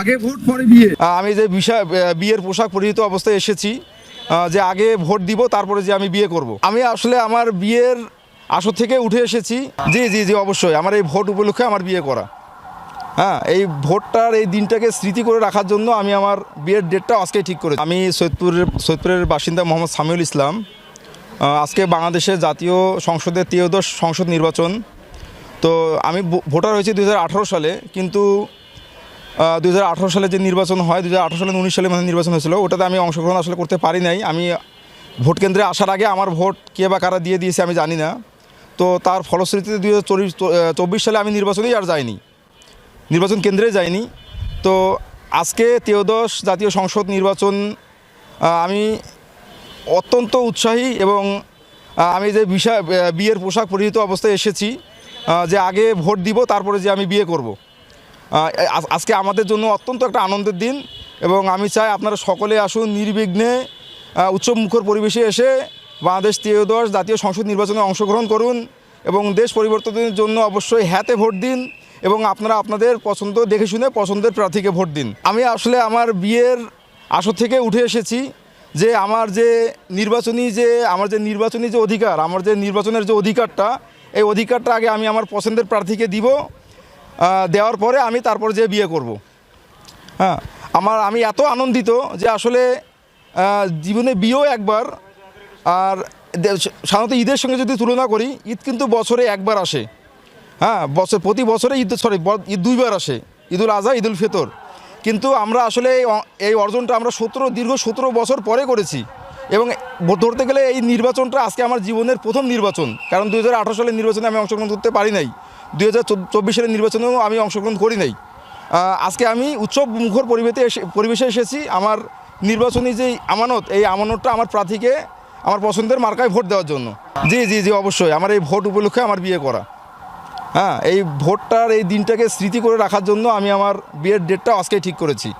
আগে ভোট পরে বিয়ে। আমি যে বিয়ের পোশাক পরিহিত অবস্থায় এসেছি, যে আগে ভোট দিব তারপরে যে আমি বিয়ে করব। আমি আসলে আমার বিয়ের আসর থেকে উঠে এসেছি। জি জি জি অবশ্যই আমার এই ভোট উপলক্ষে আমার বিয়ে করা। হ্যাঁ, এই ভোটটার এই দিনটাকে স্মৃতি করে রাখার জন্য আমি আমার বিয়ের ডেটটা আজকেই ঠিক করেছি। আমি সৈয়দপুরের বাসিন্দা মোহাম্মদ সামিউল ইসলাম। আজকে বাংলাদেশের জাতীয় সংসদের ত্রয়োদশ সংসদ নির্বাচন। তো আমি ভোটার হয়েছি 2018 সালে, কিন্তু 2018 সালে যে নির্বাচন হয়, 2018 সালে 19 সালে মানে নির্বাচন হয়েছিল, ওটাতে আমি অংশগ্রহণ আসলে করতে পারি নাই। আমি ভোট কেন্দ্রে আসার আগে আমার ভোট কে বা কারা দিয়ে দিয়েছে আমি জানি না। তো তার ফলশ্রুতিতে 2024 সালে আমি নির্বাচনেই আর যাইনি, নির্বাচন কেন্দ্রে যাইনি। তো আজকে ত্রয়োদশ জাতীয় সংসদ নির্বাচন আমি অত্যন্ত উৎসাহী, এবং আমি যে বিয়ের পোশাক পরিহিত অবস্থায় এসেছি, যে আগে ভোট দিব তারপরে যে আমি বিয়ে করব। আজকে আমাদের জন্য অত্যন্ত একটা আনন্দের দিন, এবং আমি চাই আপনারা সকলে আসুন নির্বিঘ্নে উৎসবমুখর পরিবেশে এসে বাংলাদেশ ত্রয়োদশ জাতীয় সংসদ নির্বাচনে অংশগ্রহণ করুন, এবং দেশ পরিবর্তনের জন্য অবশ্যই হ্যাঁতে ভোট দিন, এবং আপনারা আপনাদের পছন্দ দেখে শুনে পছন্দের প্রার্থীকে ভোট দিন। আমি আসলে আমার বিয়ের আসর থেকে উঠে এসেছি, যে আমার যে নির্বাচনী যে অধিকার, আমার যে নির্বাচনের যে অধিকারটা, এই অধিকারটা আগে আমি আমার পছন্দের প্রার্থীকে দিব, দেওয়ার পরে আমি তারপর যে বিয়ে করব। হ্যাঁ, আমি এত আনন্দিত যে আসলে জীবনে বিয়েও একবার। আর সাধারণত ঈদের সঙ্গে যদি তুলনা করি, ঈদ কিন্তু বছরে একবার আসে। হ্যাঁ, প্রতি বছরে ঈদ দুইবার আসে, ঈদুল আজহা, ঈদুল ফিতর। কিন্তু আমরা আসলে এই অর্জনটা আমরা দীর্ঘ 17 বছর পরে করেছি, এবং ধরতে গেলে এই নির্বাচনটা আজকে আমার জীবনের প্রথম নির্বাচন। কারণ 2018 সালের নির্বাচনে আমি অংশগ্রহণ করতে পারি নাই, 2024 সালের নির্বাচনেও আমি অংশগ্রহণ করি নাই। আজকে আমি উৎসব মুখর পরিবেশে এসেছি আমার নির্বাচনী যেই আমানত, এই আমানতটা আমার প্রার্থীকে আমার পছন্দের মার্কায় ভোট দেওয়ার জন্য। জি জি জি অবশ্যই আমার এই ভোট উপলক্ষে আমার বিয়ে করা। হ্যাঁ, এই ভোটটার এই দিনটাকে স্মৃতি করে রাখার জন্য আমি আমার বিয়ের ডেটটা আজকেই ঠিক করেছি।